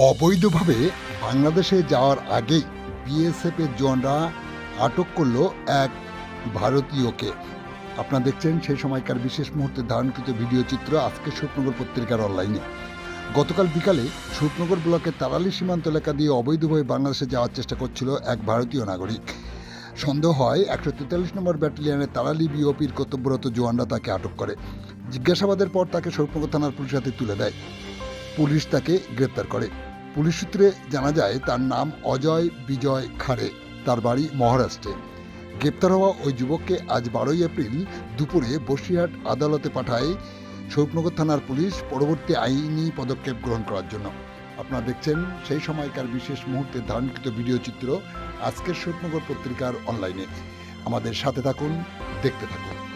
অবৈধভাবে বাংলাদেশে যাওয়ার আগেই বিএসএফের জওয়ানরা আটক করল এক ভারতীয়কে। আপনারা দেখছেন সেই সময়কার বিশেষ মুহূর্তে ধারণকৃত ভিডিও চিত্র আজকের স্বপ্নগর পত্রিকার অনলাইনে। গতকাল বিকালে স্বপ্নগর ব্লকের তারালি সীমান্ত এলাকা দিয়ে অবৈধভাবে বাংলাদেশে যাওয়ার চেষ্টা করছিল এক ভারতীয় নাগরিক। সন্দেহ হয় 143 নম্বর ব্যাটালিয়নের তারালি বিওপির কর্তব্যরত জওয়ানরা তাকে আটক করে। জিজ্ঞাসাবাদের পর তাকে স্বপ্নগর থানার পুলিশের হাতে তুলে দেয়। পুলিশ তাকে গ্রেপ্তার করে। পুলিশ সূত্রে জানা যায় তার নাম অজয় বিজয় খাড়ে, তার বাড়ি মহারাষ্ট্রে। গ্রেপ্তার হওয়া ওই যুবককে আজ 12 এপ্রিল দুপুরে বসিরহাট আদালতে পাঠায় স্বরূপনগর থানার পুলিশ পরবর্তী আইনি পদক্ষেপ গ্রহণ করার জন্য। আপনারা দেখছেন সেই সময়কার বিশেষ মুহূর্তে ধারণকৃত ভিডিও চিত্র আজকের স্বরূপনগর পত্রিকার অনলাইনে। আমাদের সাথে থাকুন, দেখতে থাকুন।